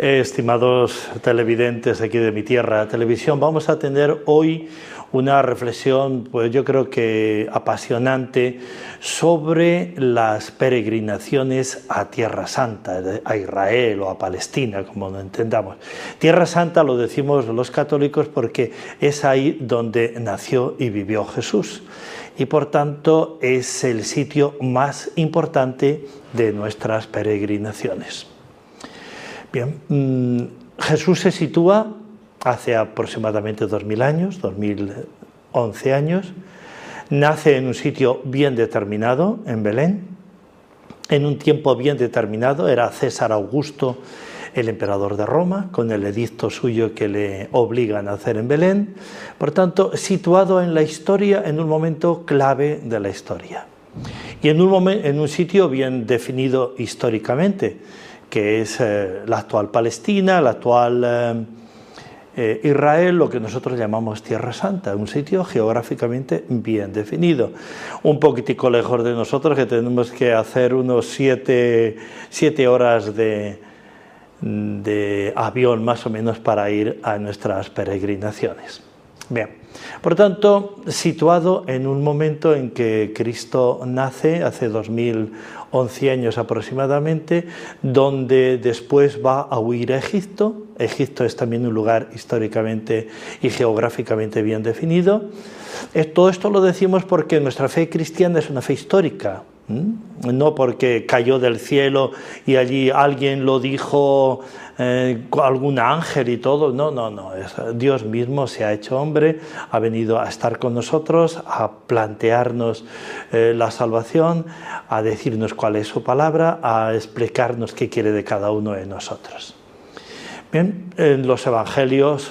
Estimados televidentes aquí de Mi Tierra Televisión, vamos a tener hoy una reflexión, pues yo creo que apasionante, sobre las peregrinaciones a Tierra Santa, a Israel o a Palestina, como lo entendamos. Tierra Santa lo decimos los católicos porque es ahí donde nació y vivió Jesús, y por tanto es el sitio más importante de nuestras peregrinaciones. Bien, Jesús se sitúa hace aproximadamente 2000 años, 2011 años, nace en un sitio bien determinado, en Belén, en un tiempo bien determinado. Era César Augusto, el emperador de Roma, con el edicto suyo que le obliga a nacer en Belén, por tanto, situado en la historia, en un momento clave de la historia, y en un sitio bien definido históricamente, que es la actual Palestina, la actual Israel, lo que nosotros llamamos Tierra Santa, un sitio geográficamente bien definido. Un poquitico lejos de nosotros, que tenemos que hacer unos 7 horas de avión más o menos para ir a nuestras peregrinaciones. Bien, por tanto, situado en un momento en que Cristo nace, hace 2011 años aproximadamente, donde después va a huir a Egipto. Egipto es también un lugar históricamente y geográficamente bien definido. Todo esto lo decimos porque nuestra fe cristiana es una fe histórica, no porque cayó del cielo y allí alguien lo dijo, algún ángel y todo. No, Dios mismo se ha hecho hombre, ha venido a estar con nosotros, a plantearnos la salvación, a decirnos cuál es su palabra, a explicarnos qué quiere de cada uno de nosotros. Bien, los evangelios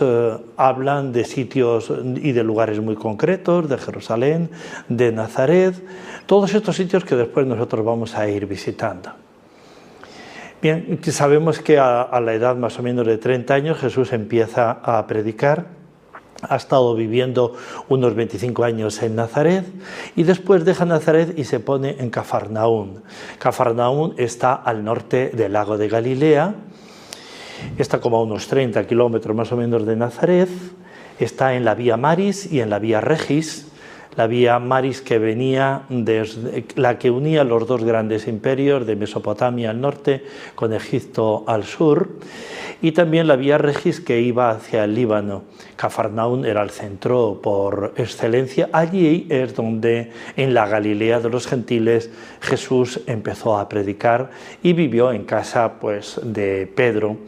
hablan de sitios y de lugares muy concretos, de Jerusalén, de Nazaret, todos estos sitios que después nosotros vamos a ir visitando. Bien, sabemos que a la edad más o menos de 30 años Jesús empieza a predicar. Ha estado viviendo unos 25 años en Nazaret y después deja Nazaret y se pone en Cafarnaún. Cafarnaún está al norte del lago de Galilea. Está como a unos 30 kilómetros más o menos de Nazaret, está en la Vía Maris y en la Vía Regis. La Vía Maris que venía desde la que unía los dos grandes imperios de Mesopotamia al norte con Egipto al sur, y también la Vía Regis que iba hacia el Líbano. Cafarnaún era el centro por excelencia. Allí es donde, en la Galilea de los gentiles, Jesús empezó a predicar y vivió en casa, pues, de Pedro.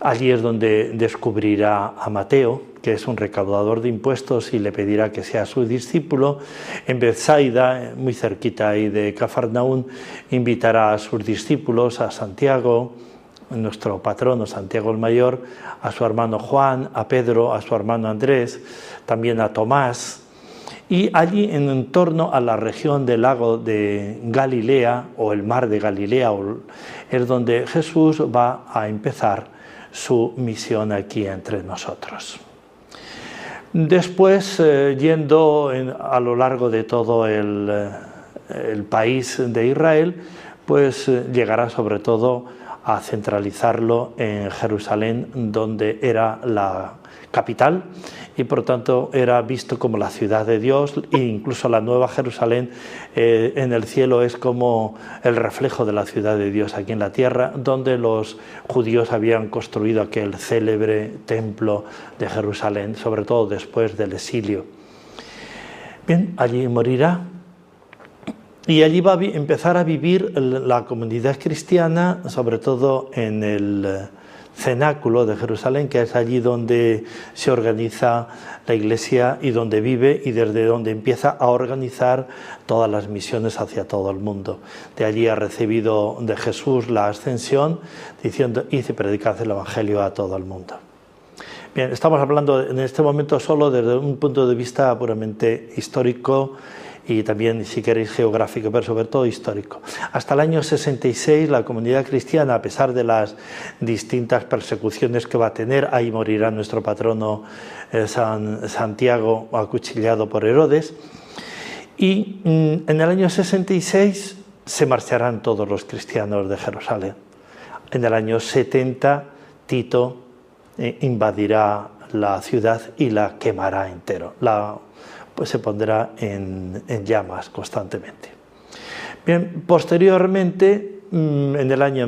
Allí es donde descubrirá a Mateo, que es un recaudador de impuestos, y le pedirá que sea su discípulo. En Bethsaida, muy cerquita ahí de Cafarnaún, invitará a sus discípulos, a Santiago, nuestro patrono Santiago el Mayor, a su hermano Juan, a Pedro, a su hermano Andrés, también a Tomás. Y allí, en torno a la región del lago de Galilea, o el mar de Galilea, es donde Jesús va a empezar su misión aquí entre nosotros. Después, yendo a lo largo de todo el país de Israel, pues llegará sobre todo a centralizarlo en Jerusalén, donde era la capital y por tanto era visto como la ciudad de Dios, e incluso la Nueva Jerusalén en el cielo es como el reflejo de la ciudad de Dios aquí en la tierra, donde los judíos habían construido aquel célebre templo de Jerusalén, sobre todo después del exilio. Bien, allí morirá. Y allí va a empezar a vivir la comunidad cristiana, sobre todo en el cenáculo de Jerusalén, que es allí donde se organiza la iglesia y donde vive, y desde donde empieza a organizar todas las misiones hacia todo el mundo. De allí ha recibido de Jesús la ascensión, diciendo: id y predicad el evangelio a todo el mundo. Bien, estamos hablando en este momento solo desde un punto de vista puramente histórico y también, si queréis, geográfico, pero sobre todo histórico. Hasta el año 66 la comunidad cristiana, a pesar de las distintas persecuciones que va a tener, ahí morirá nuestro patrono Santiago, acuchillado por Herodes, y en el año 66 se marcharán todos los cristianos de Jerusalén. En el año 70 Tito invadirá la ciudad y la quemará entero, pues se pondrá en llamas constantemente. Bien, posteriormente, en el año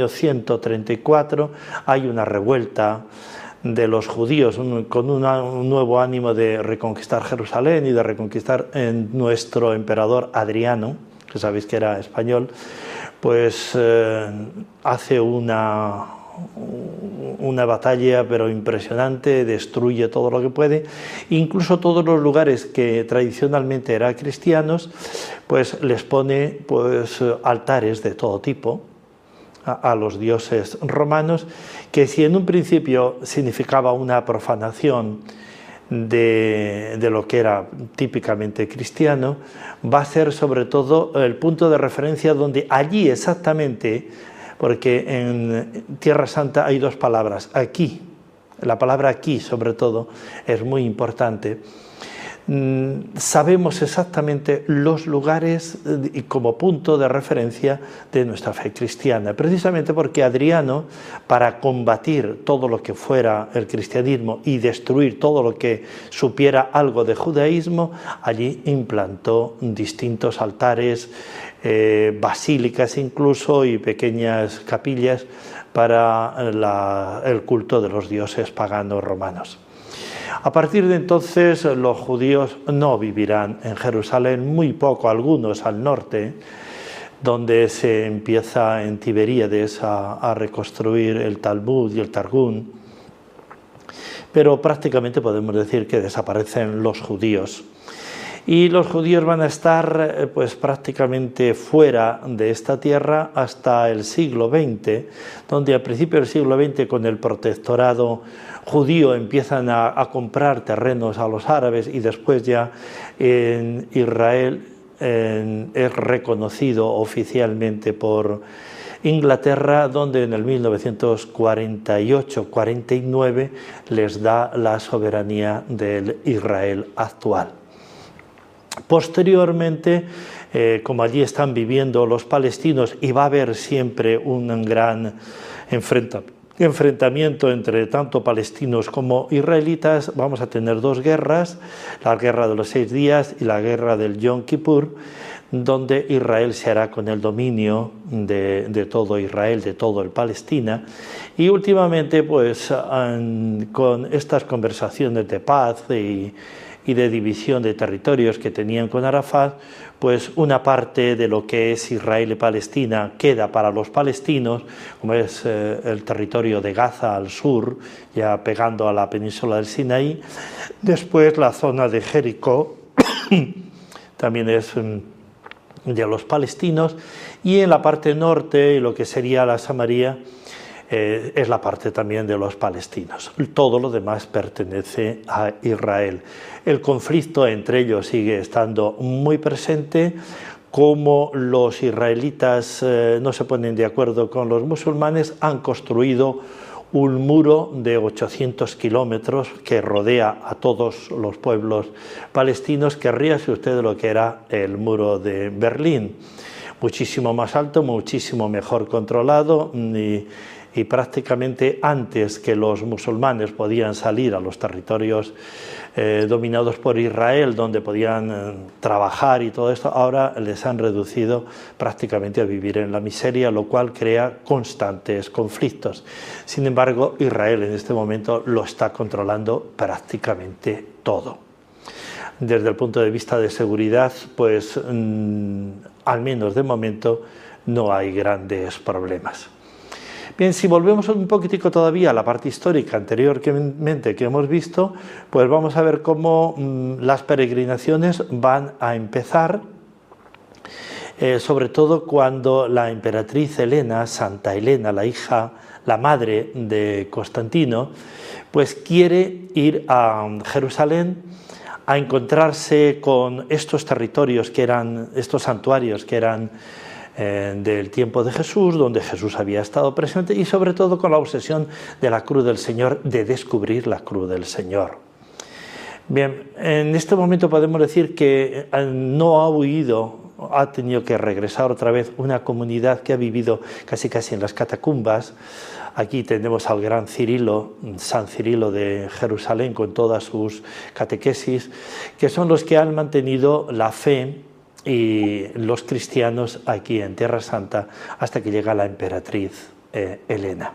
134 hay una revuelta de los judíos con un nuevo ánimo de reconquistar Jerusalén y de reconquistar nuestro emperador Adriano, que sabéis que era español, pues hace una batalla pero impresionante, destruye todo lo que puede, incluso todos los lugares que tradicionalmente eran cristianos, pues les pone pues altares de todo tipo a los dioses romanos, que si en un principio significaba una profanación de lo que era típicamente cristiano, va a ser sobre todo el punto de referencia donde allí exactamente, porque en Tierra Santa hay dos palabras, aquí, la palabra aquí sobre todo es muy importante. Sabemos exactamente los lugares y como punto de referencia de nuestra fe cristiana, precisamente porque Adriano, para combatir todo lo que fuera el cristianismo y destruir todo lo que supiera algo de judaísmo, allí implantó distintos altares, basílicas incluso y pequeñas capillas para el culto de los dioses paganos romanos. A partir de entonces los judíos no vivirán en Jerusalén, muy poco, algunos al norte, donde se empieza en Tiberíades a reconstruir el Talmud y el Targum, pero prácticamente podemos decir que desaparecen los judíos. Y los judíos van a estar pues prácticamente fuera de esta tierra hasta el siglo XX, donde al principio del siglo XX, con el protectorado judío, empiezan a comprar terrenos a los árabes, y después ya en Israel es reconocido oficialmente por Inglaterra, donde en el 1948-49 les da la soberanía del Israel actual. Posteriormente, como allí están viviendo los palestinos y va a haber siempre un gran enfrentamiento entre tanto palestinos como israelitas, vamos a tener dos guerras, la guerra de los 6 días y la guerra del Yom Kippur, donde Israel se hará con el dominio de todo Israel, de todo el Palestina, y últimamente pues con estas conversaciones de paz y de división de territorios que tenían con Arafat, pues una parte de lo que es Israel y Palestina queda para los palestinos, como es el territorio de Gaza al sur, ya pegando a la península del Sinaí. Después la zona de Jericó también es de los palestinos, y en la parte norte, y lo que sería la Samaria, es la parte también de los palestinos. Todo lo demás pertenece a Israel. El conflicto entre ellos sigue estando muy presente. Como los israelitas no se ponen de acuerdo con los musulmanes, han construido un muro de 800 kilómetros que rodea a todos los pueblos palestinos, que ríase usted de lo que era el muro de Berlín. Muchísimo más alto, muchísimo mejor controlado, y prácticamente antes que los musulmanes podían salir a los territorios dominados por Israel, donde podían trabajar y todo esto, ahora les han reducido prácticamente a vivir en la miseria, lo cual crea constantes conflictos. Sin embargo, Israel en este momento lo está controlando prácticamente todo. Desde el punto de vista de seguridad, pues al menos de momento no hay grandes problemas. Bien, si volvemos un poquitico todavía a la parte histórica anteriormente que hemos visto, pues vamos a ver cómo las peregrinaciones van a empezar, sobre todo cuando la emperatriz Helena, Santa Helena, la madre de Constantino, pues quiere ir a Jerusalén a encontrarse con estos territorios estos santuarios que eran del tiempo de Jesús, donde Jesús había estado presente, y sobre todo con la obsesión de la cruz del Señor, de descubrir la cruz del Señor. Bien, en este momento podemos decir que no ha huido ha tenido que regresar otra vez una comunidad que ha vivido casi en las catacumbas. Aquí tenemos al gran Cirilo, San Cirilo de Jerusalén, con todas sus catequesis, que son los que han mantenido la fe y los cristianos aquí en Tierra Santa hasta que llega la emperatriz Helena.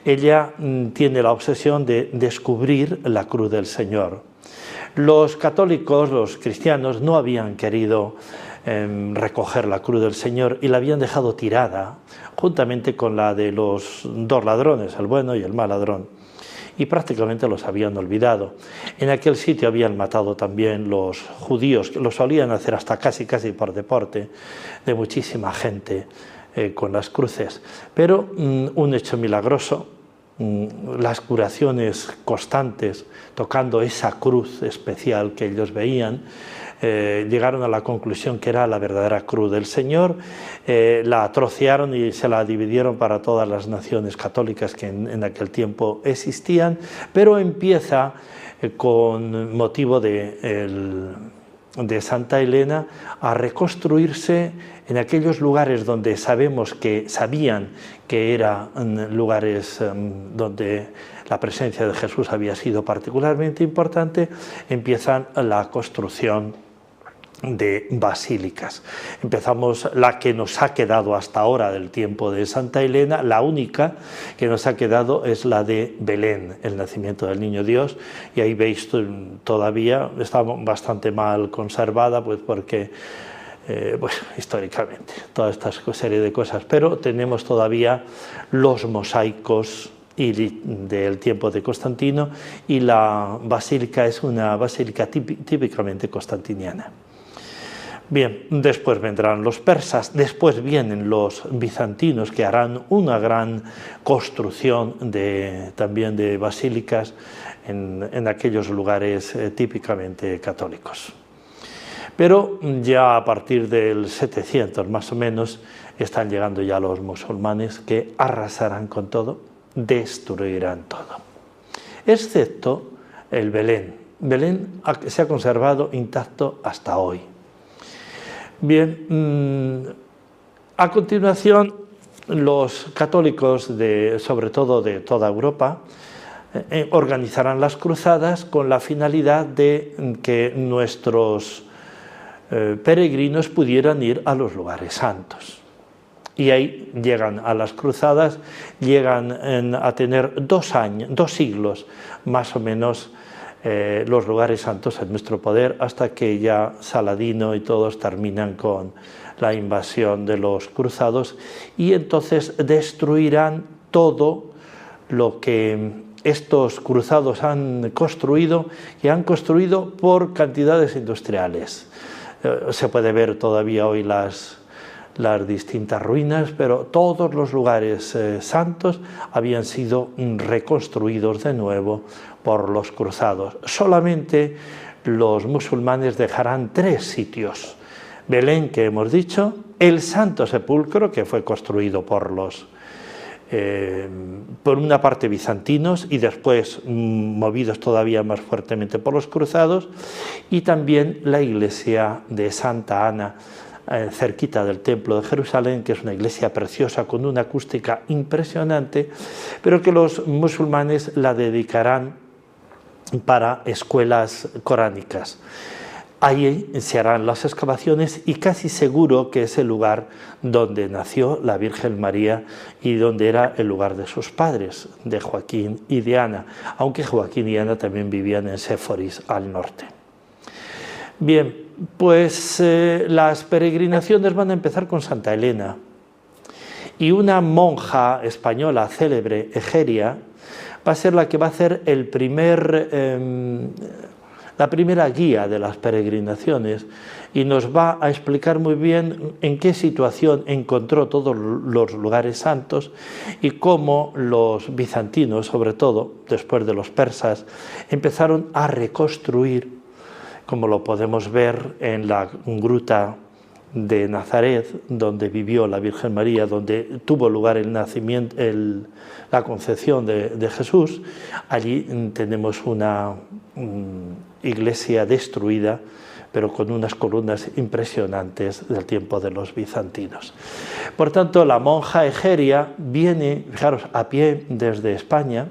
Ella tiene la obsesión de descubrir la cruz del Señor. Los católicos, los cristianos, no habían querido recoger la cruz del Señor y la habían dejado tirada, juntamente con la de los dos ladrones, el bueno y el mal ladrón, y prácticamente los habían olvidado. En aquel sitio habían matado también los judíos, que lo solían hacer hasta casi por deporte, de muchísima gente con las cruces. Pero un hecho milagroso, las curaciones constantes, tocando esa cruz especial que ellos veían, llegaron a la conclusión que era la verdadera cruz del Señor, la trocearon y se la dividieron para todas las naciones católicas que en aquel tiempo existían, pero empieza con motivo de Santa Helena a reconstruirse en aquellos lugares donde sabían que eran lugares donde la presencia de Jesús había sido particularmente importante. Empiezan la construcción de basílicas. Empezamos la que nos ha quedado hasta ahora del tiempo de Santa Helena, la única que nos ha quedado es la de Belén, el nacimiento del Niño Dios, y ahí veis todavía está bastante mal conservada, pues porque históricamente toda esta serie de cosas, pero tenemos todavía los mosaicos del tiempo de Constantino, y la basílica es una basílica típicamente constantiniana. Bien, después vendrán los persas, después vienen los bizantinos, que harán una gran construcción también de basílicas en aquellos lugares típicamente católicos. Pero ya a partir del 700 más o menos están llegando ya los musulmanes, que arrasarán con todo, destruirán todo, excepto el Belén. Belén se ha conservado intacto hasta hoy. Bien, a continuación los católicos, sobre todo de toda Europa, organizarán las cruzadas con la finalidad de que nuestros peregrinos pudieran ir a los lugares santos. Y ahí llegan a las cruzadas, llegan a tener 2 siglos más o menos los lugares santos en nuestro poder, hasta que ya Saladino y todos terminan con la invasión de los cruzados, y entonces destruirán todo lo que estos cruzados han construido, y han construido por cantidades industriales. Se puede ver todavía hoy las distintas ruinas, pero todos los lugares santos habían sido reconstruidos de nuevo por los cruzados. Solamente los musulmanes dejarán 3 sitios: Belén, que hemos dicho, el Santo Sepulcro, que fue construido por una parte bizantinos y después movidos todavía más fuertemente por los cruzados, y también la iglesia de Santa Ana, cerquita del Templo de Jerusalén, que es una iglesia preciosa con una acústica impresionante, pero que los musulmanes la dedicarán para escuelas coránicas. Ahí se harán las excavaciones, y casi seguro que es el lugar donde nació la Virgen María y donde era el lugar de sus padres, de Joaquín y de Ana, aunque Joaquín y Ana también vivían en Séforis, al norte. Bien, pues las peregrinaciones van a empezar con Santa Helena, y una monja española célebre, Egeria, va a ser la que va a hacer la primera guía de las peregrinaciones, y nos va a explicar muy bien en qué situación encontró todos los lugares santos, y cómo los bizantinos, sobre todo después de los persas, empezaron a reconstruir, como lo podemos ver en la gruta de Nazaret, donde vivió la Virgen María, donde tuvo lugar el nacimiento, la concepción de Jesús. Allí tenemos una iglesia destruida, pero con unas columnas impresionantes del tiempo de los bizantinos. Por tanto, la monja Egeria viene, fijaros, a pie desde España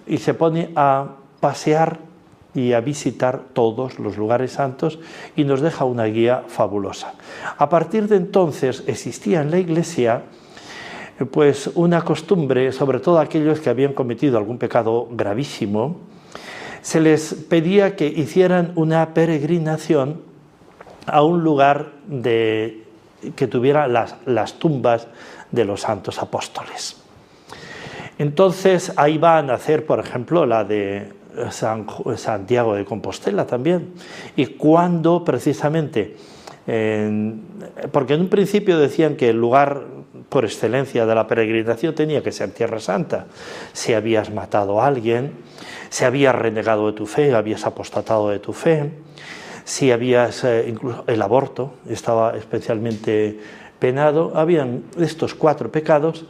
y se pone a pasear y a visitar todos los lugares santos y nos deja una guía fabulosa. A partir de entonces existía en la Iglesia pues una costumbre, sobre todo aquellos que habían cometido algún pecado gravísimo, se les pedía que hicieran una peregrinación a un lugar que tuviera las tumbas de los santos apóstoles. Entonces ahí van a hacer, por ejemplo, la de Santiago de Compostela también. Y cuando precisamente, porque en un principio decían que el lugar por excelencia de la peregrinación tenía que ser Tierra Santa. Si habías matado a alguien, si habías renegado de tu fe, habías apostatado de tu fe, si habías, incluso el aborto estaba especialmente penado, habían estos 4 pecados.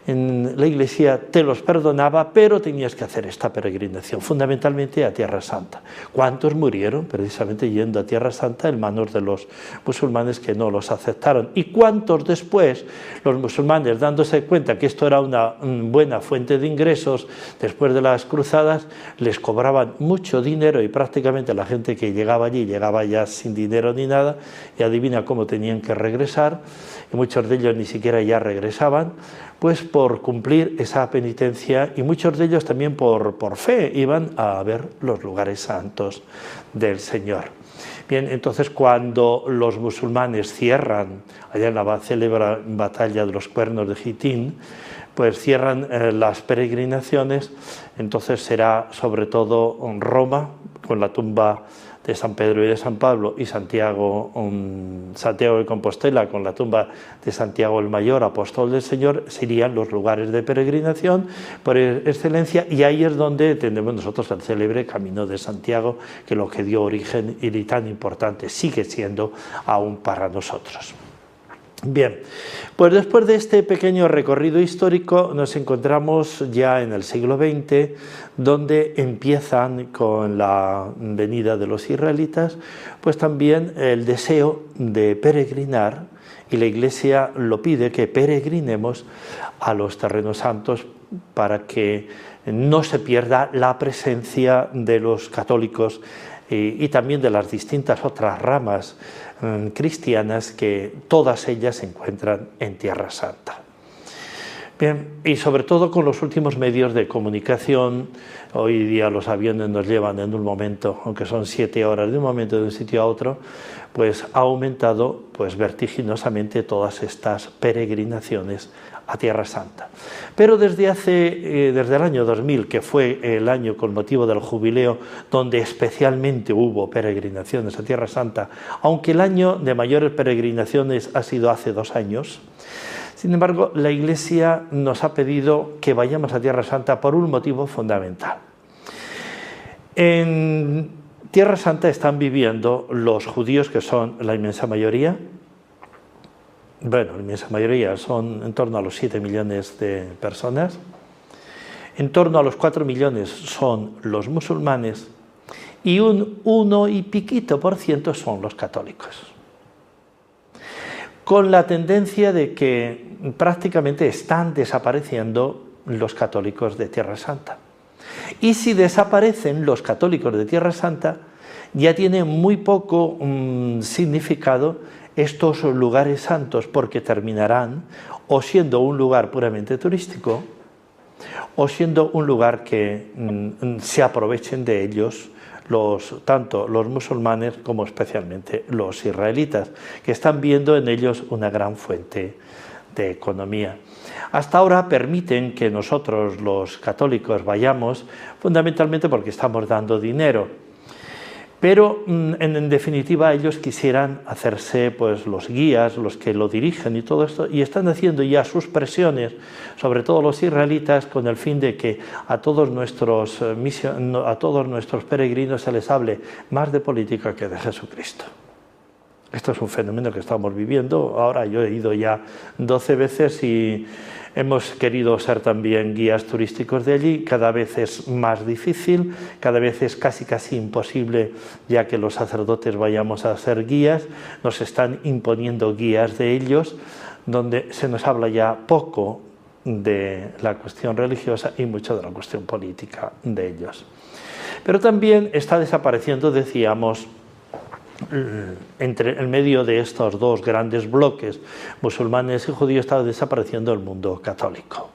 En la Iglesia te los perdonaba, pero tenías que hacer esta peregrinación, fundamentalmente a Tierra Santa. ¿Cuántos murieron precisamente yendo a Tierra Santa en manos de los musulmanes que no los aceptaron? ¿Y cuántos después los musulmanes, dándose cuenta que esto era una buena fuente de ingresos, después de las cruzadas, les cobraban mucho dinero y prácticamente la gente que llegaba allí llegaba ya sin dinero ni nada, y adivina cómo tenían que regresar, y muchos de ellos ni siquiera ya regresaban, pues por cumplir esa penitencia, y muchos de ellos también por fe iban a ver los lugares santos del Señor. Bien, entonces cuando los musulmanes cierran, allá en la célebre batalla de los Cuernos de Jitín, pues cierran las peregrinaciones, entonces será sobre todo en Roma, con la tumba de San Pedro y de San Pablo, y Santiago de Compostela con la tumba de Santiago el Mayor, apóstol del Señor, serían los lugares de peregrinación por excelencia, y ahí es donde tenemos nosotros el célebre Camino de Santiago, que lo que dio origen y tan importante sigue siendo aún para nosotros. Bien, pues después de este pequeño recorrido histórico nos encontramos ya en el siglo XX, donde empiezan con la venida de los israelitas, pues también el deseo de peregrinar, y la Iglesia lo pide, que peregrinemos a los terrenos santos para que no se pierda la presencia de los católicos y también de las distintas otras ramas cristianas, que todas ellas se encuentran en Tierra Santa. Bien, y sobre todo con los últimos medios de comunicación, hoy día los aviones nos llevan en un momento, aunque son 7 horas de un momento de un sitio a otro, pues ha aumentado pues vertiginosamente todas estas peregrinaciones a Tierra Santa. Pero desde el año 2000, que fue el año con motivo del jubileo, donde especialmente hubo peregrinaciones a Tierra Santa, aunque el año de mayores peregrinaciones ha sido hace 2 años, sin embargo, la Iglesia nos ha pedido que vayamos a Tierra Santa por un motivo fundamental. En Tierra Santa están viviendo los judíos, que son la inmensa mayoría. Bueno, la inmensa mayoría son en torno a los 7 millones de personas. En torno a los 4 millones son los musulmanes y un 1 y piquito % son los católicos. Con la tendencia de que prácticamente están desapareciendo los católicos de Tierra Santa. Y si desaparecen los católicos de Tierra Santa, ya tiene muy poco significado estos lugares santos, porque terminarán o siendo un lugar puramente turístico o siendo un lugar que se aprovechen de ellos tanto los musulmanes como especialmente los israelitas, que están viendo en ellos una gran fuente de economía. Hasta ahora permiten que nosotros los católicos vayamos fundamentalmente porque estamos dando dinero, pero en definitiva ellos quisieran hacerse pues los guías, los que lo dirigen y todo esto, y están haciendo ya sus presiones, sobre todo los israelitas, con el fin de que a todos nuestros peregrinos se les hable más de política que de Jesucristo. Esto es un fenómeno que estamos viviendo. Ahora yo he ido ya 12 veces y hemos querido ser también guías turísticos de allí. Cada vez es más difícil, cada vez es casi imposible ya que los sacerdotes vayamos a ser guías. Nos están imponiendo guías de ellos, donde se nos habla ya poco de la cuestión religiosa y mucho de la cuestión política de ellos. Pero también está desapareciendo, decíamos, en medio de estos dos grandes bloques, musulmanes y judíos, está desapareciendo el mundo católico.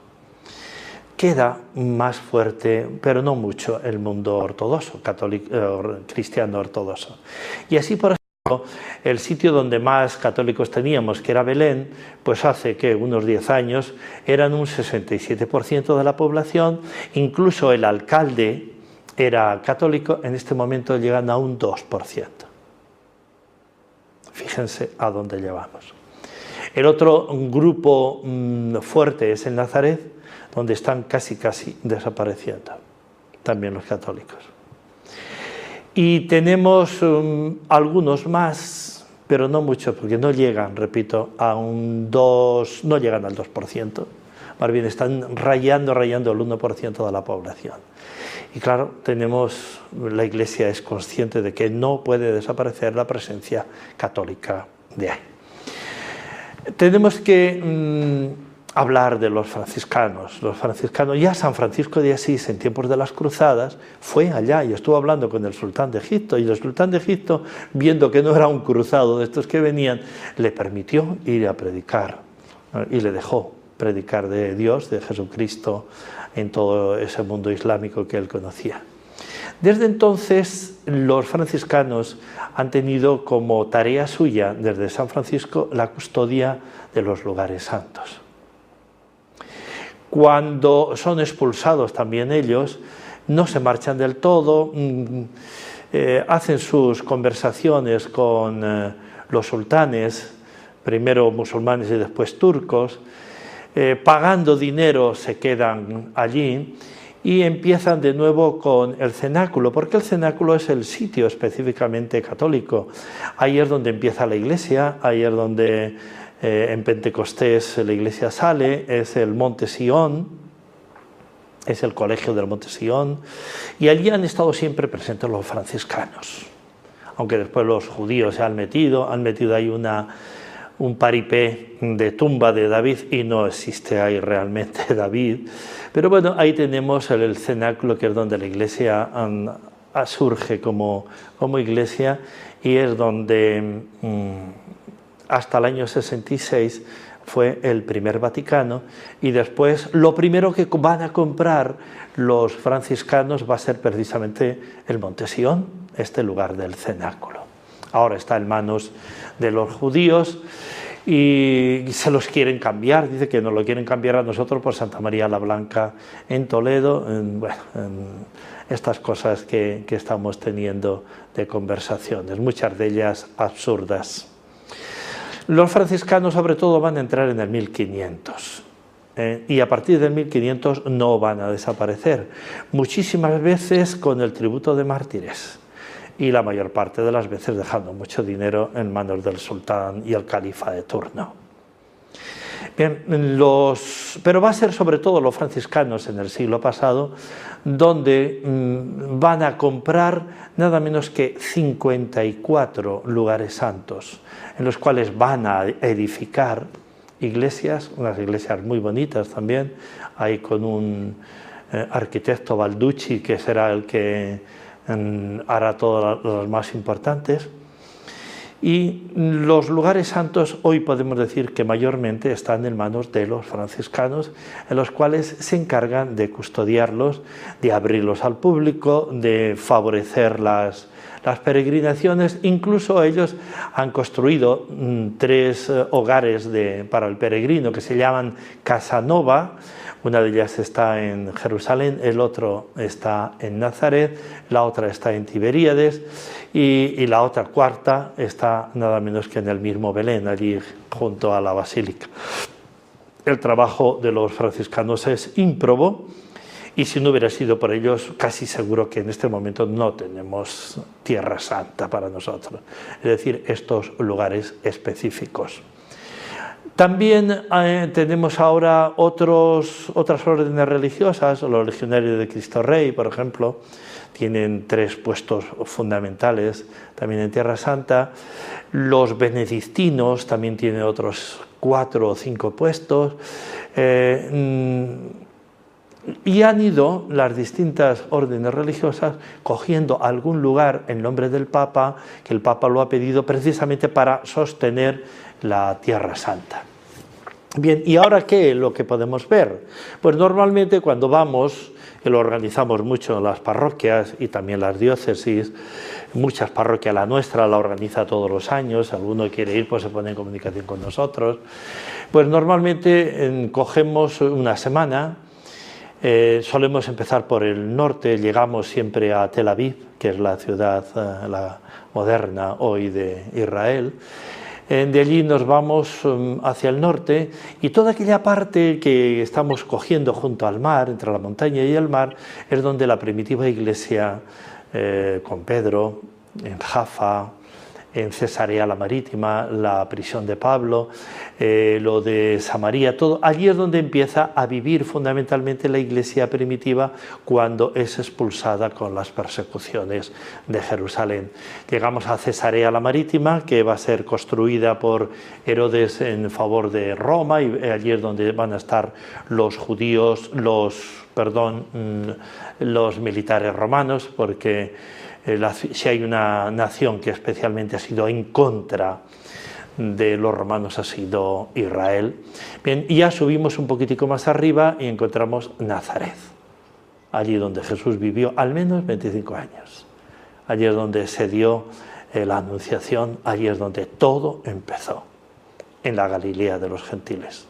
Queda más fuerte, pero no mucho, el mundo ortodoxo, cristiano ortodoxo. Y así, por ejemplo, el sitio donde más católicos teníamos, que era Belén, pues hace que unos 10 años eran un 67% de la población, incluso el alcalde era católico, en este momento llegan a un 2%. Fíjense a dónde llevamos. El otro grupo fuerte es en Nazaret, donde están casi desapareciendo también los católicos. Y tenemos algunos más, pero no muchos, porque no llegan, repito, no llegan al 2%, más bien están rayando el 1% de la población. Y claro, la Iglesia es consciente de que no puede desaparecer la presencia católica de ahí. Tenemos que hablar de los franciscanos. Los franciscanos, ya San Francisco de Asís, en tiempos de las cruzadas, fue allá y estuvo hablando con el sultán de Egipto. Y el sultán de Egipto, viendo que no era un cruzado de estos que venían, le permitió ir a predicar y le dejó predicar de Dios, de Jesucristo, en todo ese mundo islámico que él conocía. Desde entonces, los franciscanos han tenido como tarea suya, desde San Francisco, la custodia de los lugares santos. Cuando son expulsados también ellos, no se marchan del todo, hacen sus conversaciones con los sultanes, primero musulmanes y después turcos, pagando dinero se quedan allí y empiezan de nuevo con el cenáculo, porque el cenáculo es el sitio específicamente católico. Ahí es donde empieza la iglesia, ahí es donde en Pentecostés la iglesia sale, es el Monte Sión, es el colegio del Monte Sión, y allí han estado siempre presentes los franciscanos, aunque después los judíos se han metido ahí un paripé de tumba de David y no existe ahí realmente David, pero bueno, ahí tenemos el cenáculo, que es donde la iglesia surge como iglesia, y es donde hasta el año 66 fue el primer Vaticano, y después lo primero que van a comprar los franciscanos va a ser precisamente el Monte Sión, este lugar del cenáculo. Ahora está en manos de los judíos y se los quieren cambiar. Dice que nos lo quieren cambiar a nosotros por Santa María la Blanca en Toledo. En estas cosas que estamos teniendo de conversaciones, muchas de ellas absurdas. Los franciscanos sobre todo van a entrar en el 1500. Y a partir del 1500 no van a desaparecer. Muchísimas veces con el tributo de mártires, y la mayor parte de las veces dejando mucho dinero en manos del sultán y el califa de turno. Bien, pero va a ser sobre todo los franciscanos en el siglo pasado donde van a comprar nada menos que 54 lugares santos, en los cuales van a edificar iglesias, unas iglesias muy bonitas también, ahí con un arquitecto Balducci, que será el que hará todas las más importantes. Y los lugares santos hoy podemos decir que mayormente están en manos de los franciscanos, en los cuales se encargan de custodiarlos, de abrirlos al público, de favorecer las peregrinaciones. Incluso ellos han construido 3 hogares para el peregrino que se llaman Casa Nova. Una de ellas está en Jerusalén, el otro está en Nazaret, la otra está en Tiberíades y la otra cuarta está nada menos que en el mismo Belén, allí junto a la basílica. El trabajo de los franciscanos es ímprobo y si no hubiera sido por ellos, casi seguro que en este momento no tenemos Tierra Santa para nosotros, es decir, estos lugares específicos. También tenemos ahora otras órdenes religiosas, los legionarios de Cristo Rey, por ejemplo, tienen 3 puestos fundamentales también en Tierra Santa. Los benedictinos también tienen otros 4 o 5 puestos. Y han ido las distintas órdenes religiosas cogiendo algún lugar en nombre del Papa, que el Papa lo ha pedido precisamente para sostener la Tierra Santa. Bien, ¿y ahora qué es lo que podemos ver? Pues normalmente cuando vamos, que lo organizamos mucho en las parroquias y también las diócesis, muchas parroquias, la nuestra la organiza todos los años, alguno quiere ir, pues se pone en comunicación con nosotros, pues normalmente cogemos una semana. Solemos empezar por el norte, llegamos siempre a Tel Aviv, que es la ciudad la moderna hoy de Israel. De allí nos vamos hacia el norte y toda aquella parte que estamos cogiendo junto al mar, entre la montaña y el mar, es donde la primitiva iglesia con Pedro, en Jaffa, en Cesarea la Marítima, la prisión de Pablo, lo de Samaria, todo. Allí es donde empieza a vivir fundamentalmente la iglesia primitiva cuando es expulsada con las persecuciones de Jerusalén. Llegamos a Cesarea la Marítima, que va a ser construida por Herodes en favor de Roma, y allí es donde van a estar los judíos, los militares romanos, porque si hay una nación que especialmente ha sido en contra de los romanos ha sido Israel. Bien, y ya subimos un poquitico más arriba y encontramos Nazaret, allí donde Jesús vivió al menos 25 años. Allí es donde se dio la anunciación, allí es donde todo empezó, en la Galilea de los gentiles.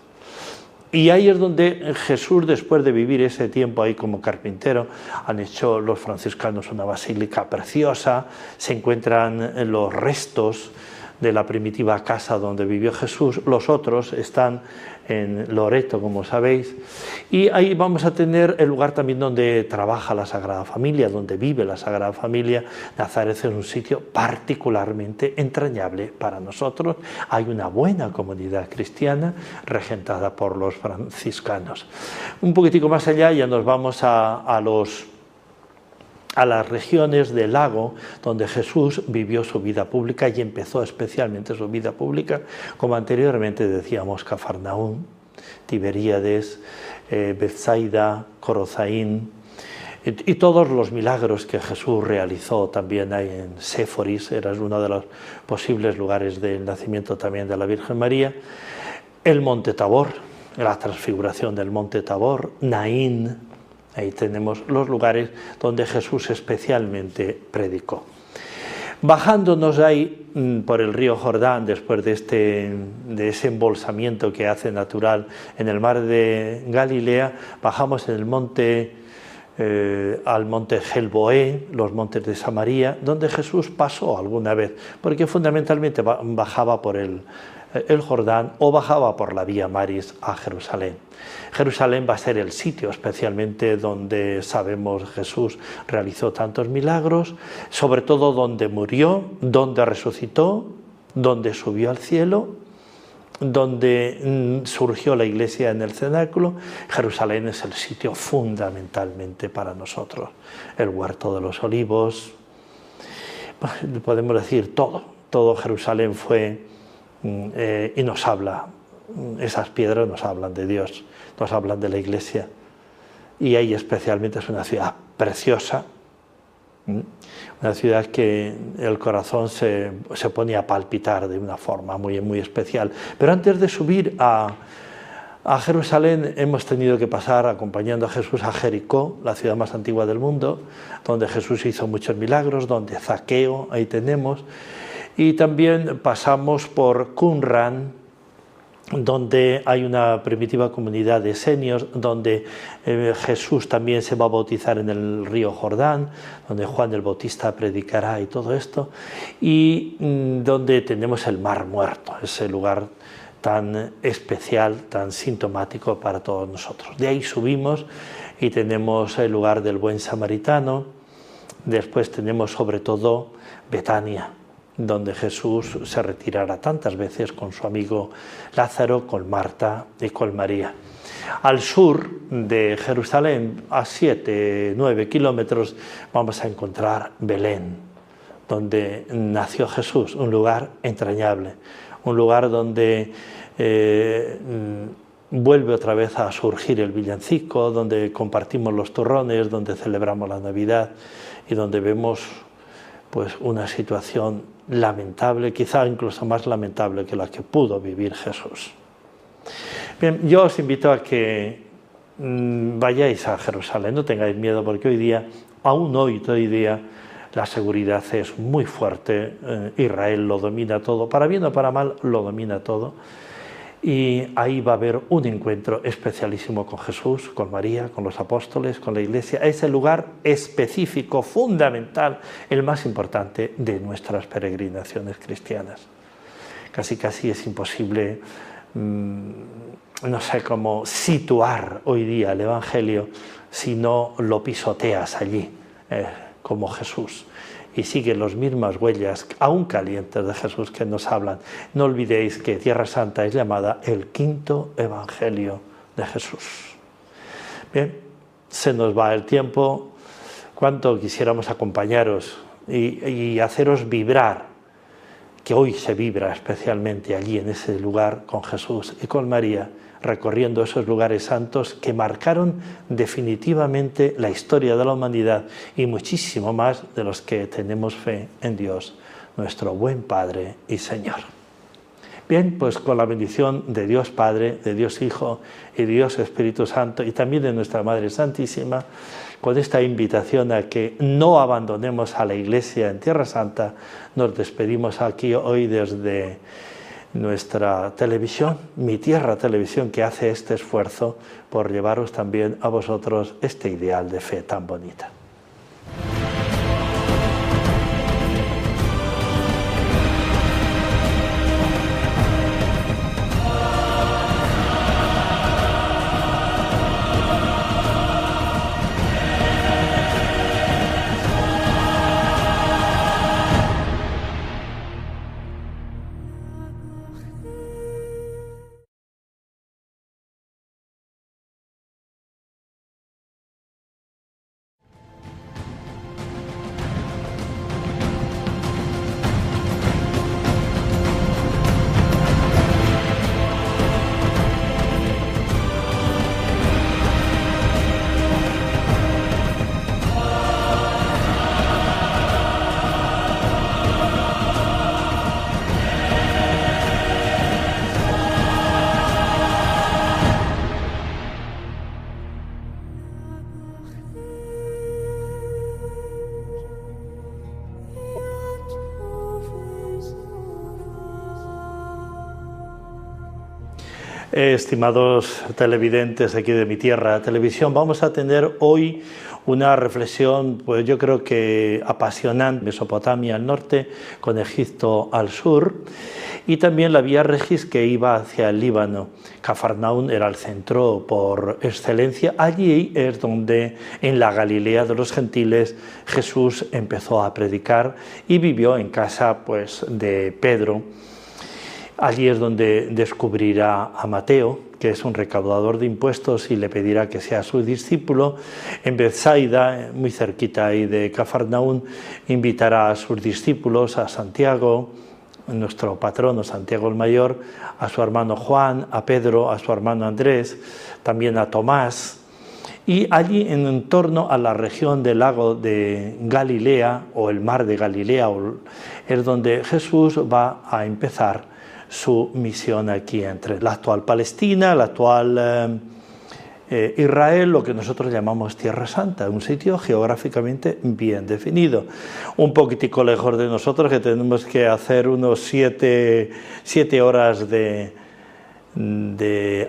Y ahí es donde Jesús, después de vivir ese tiempo ahí como carpintero, han hecho los franciscanos una basílica preciosa, se encuentran los restos de la primitiva casa donde vivió Jesús, los otros están en Loreto, como sabéis, y ahí vamos a tener el lugar también donde trabaja la Sagrada Familia, donde vive la Sagrada Familia. Nazaret es un sitio particularmente entrañable para nosotros. Hay una buena comunidad cristiana regentada por los franciscanos. Un poquitico más allá ya nos vamos a las regiones del lago donde Jesús vivió su vida pública y empezó especialmente su vida pública, como anteriormente decíamos, Cafarnaún, Tiberíades, Bethsaida, Corozaín, y todos los milagros que Jesús realizó también hay en Séforis, era uno de los posibles lugares del nacimiento también de la Virgen María, el Monte Tabor, la transfiguración del Monte Tabor, Naín. Ahí tenemos los lugares donde Jesús especialmente predicó. Bajándonos ahí por el río Jordán, después de ese embolsamiento que hace natural en el mar de Galilea, bajamos en el monte, al monte Gelboé, los montes de Samaria, donde Jesús pasó alguna vez, porque fundamentalmente bajaba por el Jordán o bajaba por la Vía Maris a Jerusalén. Jerusalén va a ser el sitio especialmente donde sabemos Jesús realizó tantos milagros, sobre todo donde murió, donde resucitó, donde subió al cielo, donde surgió la iglesia en el cenáculo. Jerusalén es el sitio fundamentalmente para nosotros. El huerto de los olivos, podemos decir todo Jerusalén fue y nos habla, esas piedras nos hablan de Dios, nos hablan de la iglesia, y ahí especialmente es una ciudad preciosa, una ciudad que el corazón se pone a palpitar de una forma muy, muy especial. Pero antes de subir a Jerusalén hemos tenido que pasar acompañando a Jesús a Jericó, la ciudad más antigua del mundo, donde Jesús hizo muchos milagros, donde Zaqueo, ahí tenemos, y también pasamos por Qumran, donde hay una primitiva comunidad de esenios, donde Jesús también se va a bautizar en el río Jordán, donde Juan el Bautista predicará y todo esto, y donde tenemos el Mar Muerto, ese lugar tan especial, tan sintomático para todos nosotros. De ahí subimos y tenemos el lugar del Buen Samaritano. Después tenemos sobre todo Betania, donde Jesús se retirará tantas veces con su amigo Lázaro, con Marta y con María. Al sur de Jerusalén, a 7-9 kilómetros, vamos a encontrar Belén, donde nació Jesús, un lugar entrañable, un lugar donde vuelve otra vez a surgir el villancico, donde compartimos los turrones, donde celebramos la Navidad y donde vemos pues una situación lamentable, quizá incluso más lamentable que la que pudo vivir Jesús. Bien, yo os invito a que vayáis a Jerusalén, no tengáis miedo, porque hoy día, aún hoy día, la seguridad es muy fuerte. Israel lo domina todo, para bien o para mal lo domina todo. Y ahí va a haber un encuentro especialísimo con Jesús, con María, con los apóstoles, con la Iglesia. Es el lugar específico, fundamental, el más importante de nuestras peregrinaciones cristianas. Casi es imposible, no sé cómo situar hoy día el Evangelio si no lo pisoteas allí, como Jesús. Y siguen las mismas huellas, aún calientes, de Jesús que nos hablan. No olvidéis que Tierra Santa es llamada el quinto Evangelio de Jesús. Bien, se nos va el tiempo. Cuánto quisiéramos acompañaros y haceros vibrar, que hoy se vibra especialmente allí en ese lugar con Jesús y con María, recorriendo esos lugares santos que marcaron definitivamente la historia de la humanidad y muchísimo más de los que tenemos fe en Dios, nuestro buen Padre y Señor. Bien, pues con la bendición de Dios Padre, de Dios Hijo y de Dios Espíritu Santo y también de nuestra Madre Santísima, con esta invitación a que no abandonemos a la Iglesia en Tierra Santa, nos despedimos aquí hoy desde nuestra televisión, Mi Tierra Televisión, que hace este esfuerzo por llevaros también a vosotros este ideal de fe tan bonita. Estimados televidentes aquí de Mi Tierra Televisión, vamos a tener hoy una reflexión, pues yo creo que apasionante, Mesopotamia al norte, con Egipto al sur, y también la vía Regis que iba hacia el Líbano. Cafarnaún era el centro por excelencia. Allí es donde, en la Galilea de los gentiles, Jesús empezó a predicar y vivió en casa pues, de Pedro. Allí es donde descubrirá a Mateo, que es un recaudador de impuestos, y le pedirá que sea su discípulo. En Bethsaida, muy cerquita ahí de Cafarnaún, invitará a sus discípulos, a Santiago, nuestro patrono Santiago el Mayor, a su hermano Juan, a Pedro, a su hermano Andrés, también a Tomás. Y allí, en torno a la región del lago de Galilea, o el mar de Galilea, es donde Jesús va a empezar su misión aquí entre la actual Palestina, la actual Israel, lo que nosotros llamamos Tierra Santa, un sitio geográficamente bien definido. Un poquitico lejos de nosotros, que tenemos que hacer unos 7 horas de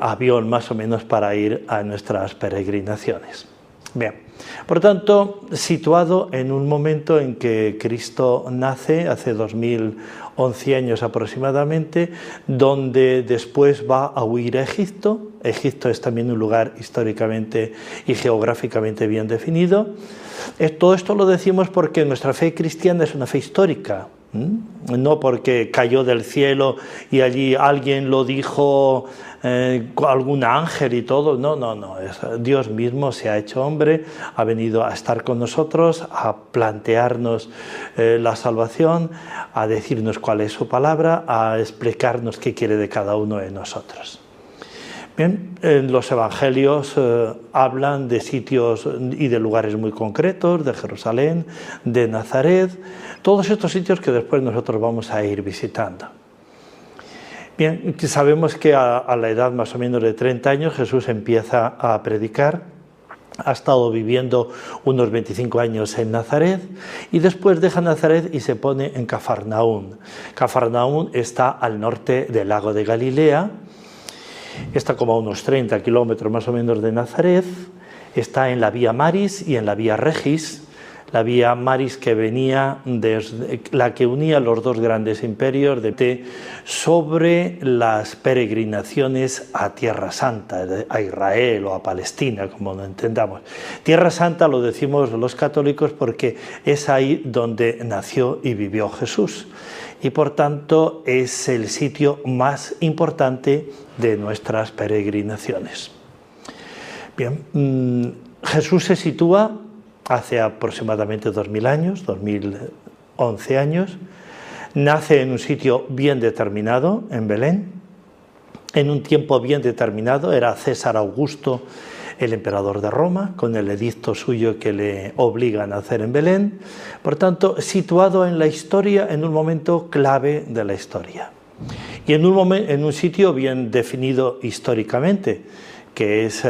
avión más o menos para ir a nuestras peregrinaciones. Bien, por tanto, situado en un momento en que Cristo nace, hace 2011 años aproximadamente, donde después va a huir a Egipto, Egipto es también un lugar históricamente y geográficamente bien definido. Todo esto lo decimos porque nuestra fe cristiana es una fe histórica, no porque cayó del cielo y allí alguien lo dijo, algún ángel y todo, no, Dios mismo se ha hecho hombre, ha venido a estar con nosotros, a plantearnos la salvación, a decirnos cuál es su palabra, a explicarnos qué quiere de cada uno de nosotros. Bien, los evangelios hablan de sitios y de lugares muy concretos, de Jerusalén, de Nazaret, todos estos sitios que después nosotros vamos a ir visitando. Bien, sabemos que a la edad más o menos de 30 años Jesús empieza a predicar, ha estado viviendo unos 25 años en Nazaret y después deja Nazaret y se pone en Cafarnaún. Cafarnaún está al norte del lago de Galilea. Está como a unos 30 kilómetros más o menos de Nazaret, está en la Vía Maris y en la Vía Regis, la Vía Maris que venía desde la que unía los dos grandes imperios sobre las peregrinaciones a Tierra Santa, a Israel o a Palestina, como lo entendamos. Tierra Santa lo decimos los católicos porque es ahí donde nació y vivió Jesús. Y por tanto es el sitio más importante de nuestras peregrinaciones. Bien, Jesús se sitúa hace aproximadamente 2000 años, 2011 años, nace en un sitio bien determinado, en Belén, en un tiempo bien determinado, era César Augusto, el emperador de Roma, con el edicto suyo que le obliga a nacer en Belén, por tanto, situado en la historia, en un momento clave de la historia. Y en un sitio bien definido históricamente, que es